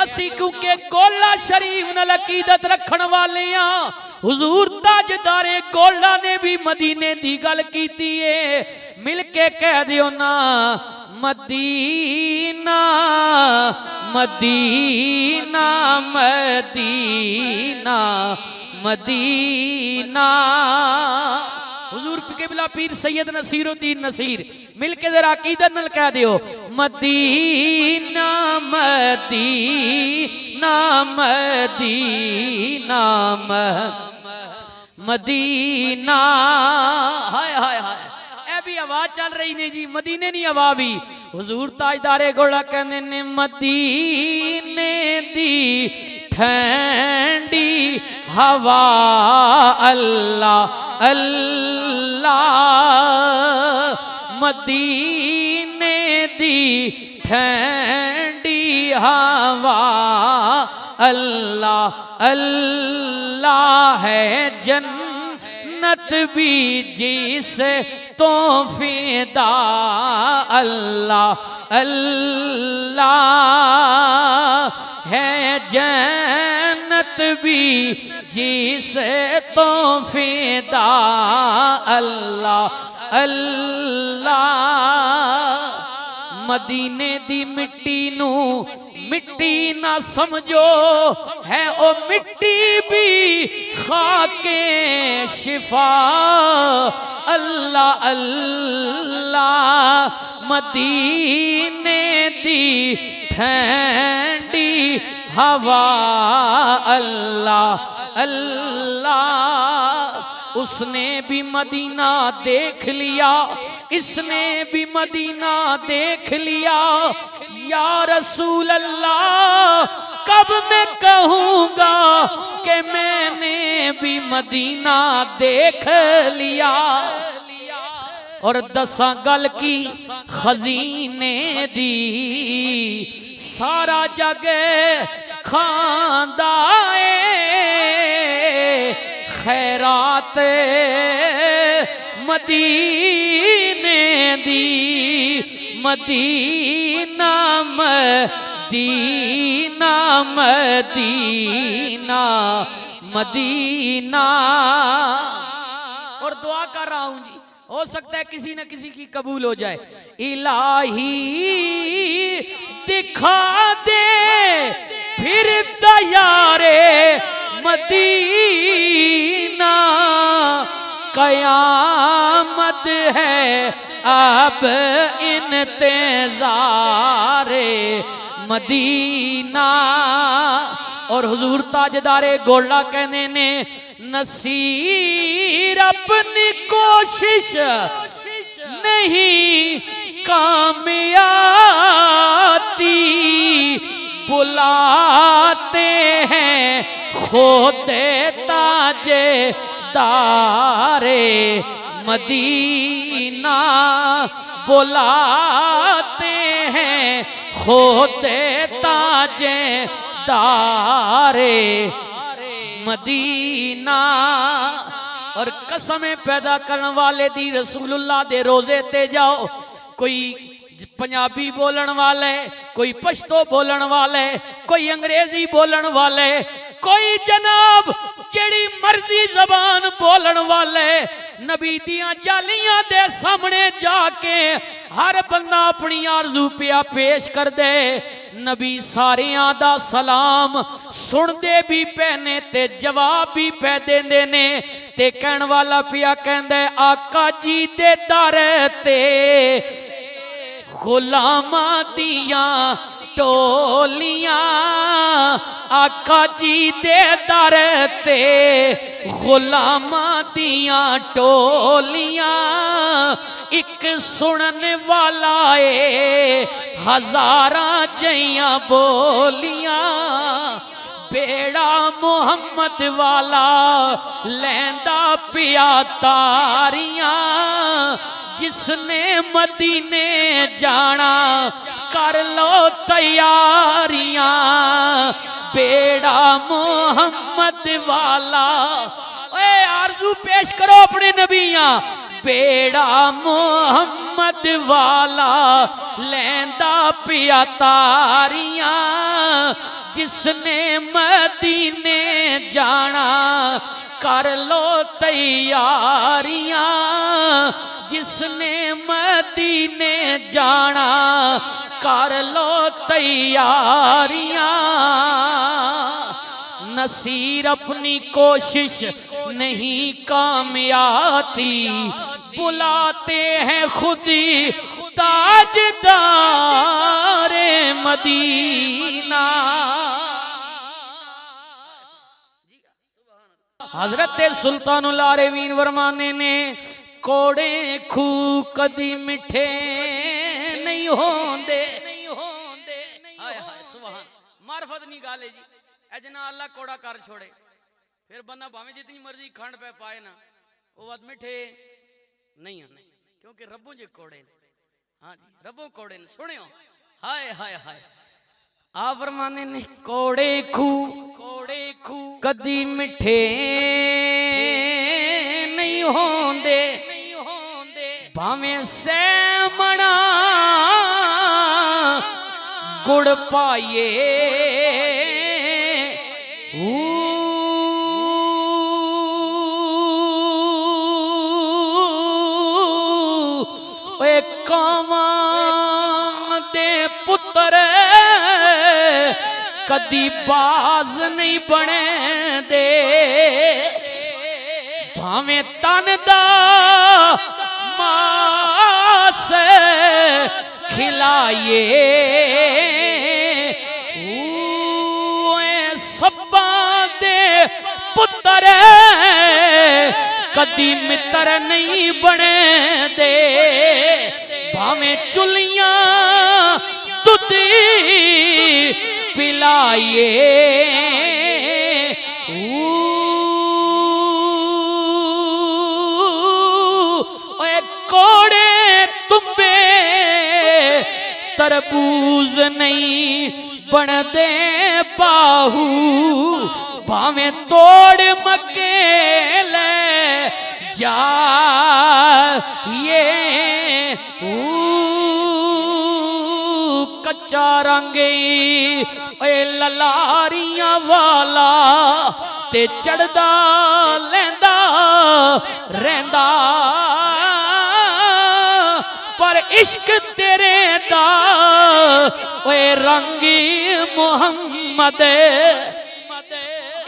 असी क्योंकि गोला शरीफ नाल अकीदत रखण वाले हां। हुजूर ताजदारे गोला ने भी मदीने दी गल कीती है। मिल के कह दियो ना मदीना मदीना मदीना मदीना। हुजूर किबला पीर सैयद नसीरुद्दीन नसीर मिल के जरा अकीदत नाल कह दियो मदीना मदीना मदीना मदीना। हाय हाय हाय ए भी आवाज चल रही ने जी, मदीने नहीं हवा भी। हुजूर ताजदारे गोला कहने ने मदीने दी ठंडी हवा अल्लाह अल्लाह। मदीने दी ठंडी हवा अल्लाह अल्लाह है। जन्नत भी जिस तो फिदा अल्लाह अल्लाह है। जन्नत भी जिसे तो फिदा अल्लाह अल्लाह। मदीने दी मिट्टी नू मिट्टी ना समझो है ओ मिट्टी भी खाके शिफा अल्लाह अल्लाह। मदीने दी ठंडी हवा अल्लाह अल्लाह। उसने भी मदीना देख लिया, इसने भी मदीना देख लिया। या रसूल अल्लाह कब मैं कहूँगा कि मैंने भी मदीना देख लिया। और दसा गल की खजीने दी सारा जग खांदा खैरात मदीने दी। Medina Medina Medina Medina. और दुआ कर रहा हूं जी, हो सकता है किसी न किसी की कबूल हो जाए। इलाही दिखा दे फिर तैयारे मदीना। कयामत है अब इंतज़ारे मदीना। और हुजूर ताजदारे गोला कहने ने नसीर अपनी कोशिश नहीं कामयाबी बुलाते हैं खोदे ताजे तारे मदीना। बुलाते हैं खोदे ताजे तारे मदीना। और कसमें पैदा करने वाले दी रसूलुल्लाह दे रोजे ते जाओ। कोई पंजाबी बोलन वाले, कोई पश्तो बोलन वाले, कोई अंग्रेजी बोलन वाले, कोई जनाब जेड़ी मर्जी जबान बोलन वाले। नबी दियां जालियां दे सामने जाके हर बंदा अपनी आरज़ू पिया पेश कर दे। नबी सारियां दा सलाम सुनदे भी पैने ते जवाब भी पै देंदे ने। ते कहण वाला पिया कहंदा आका जी दे दर ते गुलामा दियां टोलियां। आका जी दे दर ते गुलामा दियां टोलियां। एक सुनन वाला ए हजारां जइयां बोलियां। बेड़ा मुहम्मद वाला लैंदा पिया तारियां। जिसने मदीने जाना कर लो तैयारियां। बेड़ा मोहम्मद वाला ओए आरज़ू पेश करो अपने नबियां। बेड़ा मोहम्मद वाला लैंदा पिया तारियां। जिसने मदीने जाना कर लो तैयारियां, जिसने मदीने जाना कर लो तैयारियां। नसीर अपनी कोशिश नहीं कामयाबी, बुलाते हैं खुदी ताजदारे मदीना। हजरत सुल्तानुल आरवीन फरमाने ने कोड़े खू कदी मिठे नहीं होंदे। हाय हाय सुभान, मार्फत नहीं गाले जी, अजना अल्लाह कोड़ा कर छोड़े, फिर बंदा भाਵੇਂ जितनी मर्जी खंड पे पाए ना वो बात मिठे नहीं है, क्योंकि रब्बों जे कोड़े। हाँ जी, रब्बों कोड़े ने सुनियो। हाय हाय हाय, आप फरमाने ने कोड़े खू कदी मिठे नहीं होंदे, भावें सैमणा गुड़ पाइए। कावां दे पुत्र कदी बाज नहीं बने दे, भावें तन दा मास खिलाइए। सब्बा दे पुत्र कदी मित्र नहीं बने दे, भावें चुलियां दुधी पिलाइए। कोड़े तुम्बे तरबूज नहीं बनदे बाहू, भावें तोड़ मकेले जा ये। कच्चा रंग ललारियां वाला ते चढ़दा लैंदा रहंदा, पर इश्क तेरे दा ओए रंग मुहम्मद,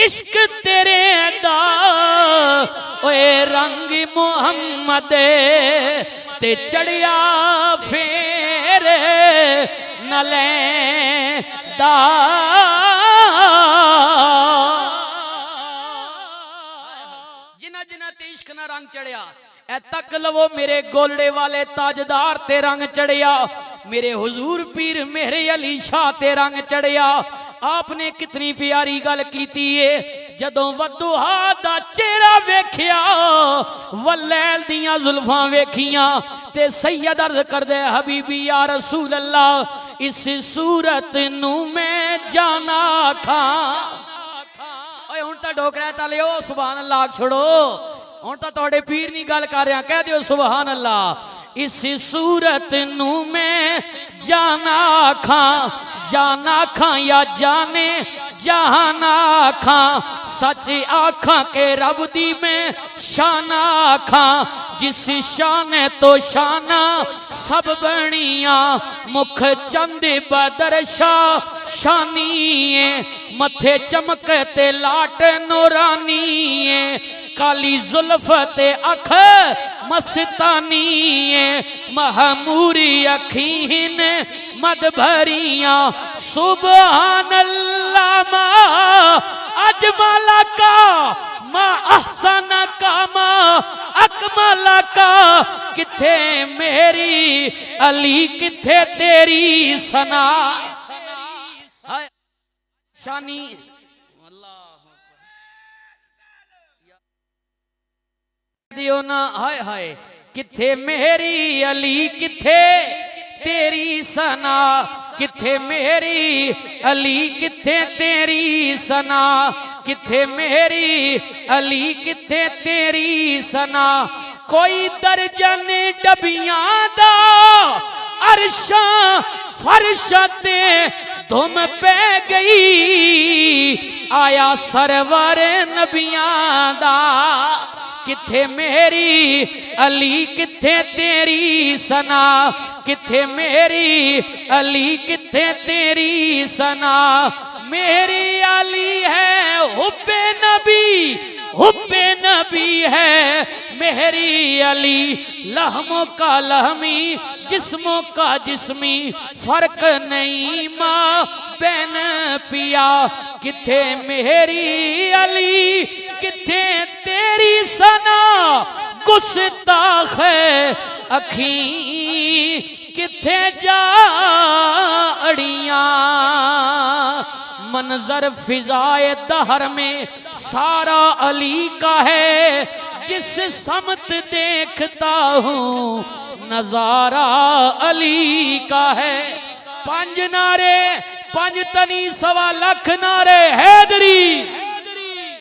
इश्क तेरे दा ओए रंग मुहम्मद ते चढ़िया फेर न लैंदा। जिना जिना ते इश्क ना रंग चढ़िया, ए तक लवो मेरे गोलड़े वाले ताजदार ते रंग चढ़िया, मेरे हुजूर पीर मेरे अली शाह ते रंग चढ़िया। आपने कितनी प्यारी गल कीती है, जदों वदुहा दा चेहरा वेखिया, वलैल दियां जुल्फां वेखियां ते सैयद अर्ज करदे हबीबी या रसूल अल्लाह, इस सूरत नू मैं जाना खां। ओए हुण तां डोकरा तालियो सुभान अल्लाह छोड़ो, हुण तां तुहाडे पीर नी गल कर रहा, कह दियो सुभान अल्लाह। इस सूरत नू मैं जाना खां, जाना खां या जाने जहाना खां, सच आखां के रब दी मैं शाना खां, जिस शान तो शाना सब बनिया, मुख चंद बदर शाह शानी है, मथे चमकते लाट नूरानी है, काली जुल्फ ते अख मस्तानी है, महमूरी अखीन मद भरिया। सुभान अल्लाह मा अजमला का मा अहसन का मा अकमला का, किथे मेरी अली किथे तेरी सना। शानी दियो ना हाय हाय, किथे मेरी अली किथे तेरी सना, किथे मेरी अली किथे तेरी सना, किथे मेरी अली किथे तेरी सना। कोई दर्जन डबियां दा अरशा फरश ते धुम पै गई, आया सरवर नबियां दा, किथे मेरी अली किथे तेरी सना, किथे मेरी अली किथे तेरी सना। मेरी अली है हुब्बे नबी, हुब्बे नबी है मेरी अली, लहमों का लहमी जिस्मों का जिस्मी फर्क नहीं माँ बहन पिया। किथे मेरी अली किथे तेरी सना, गुस्ताख अखी किथे जा अड़ियां। मंजर फिजाए दहर में सारा अली का है, जिस समत देखता हूँ नजारा अली का है। पंज नारे पंज तनी सवा लख नारे हैदरी।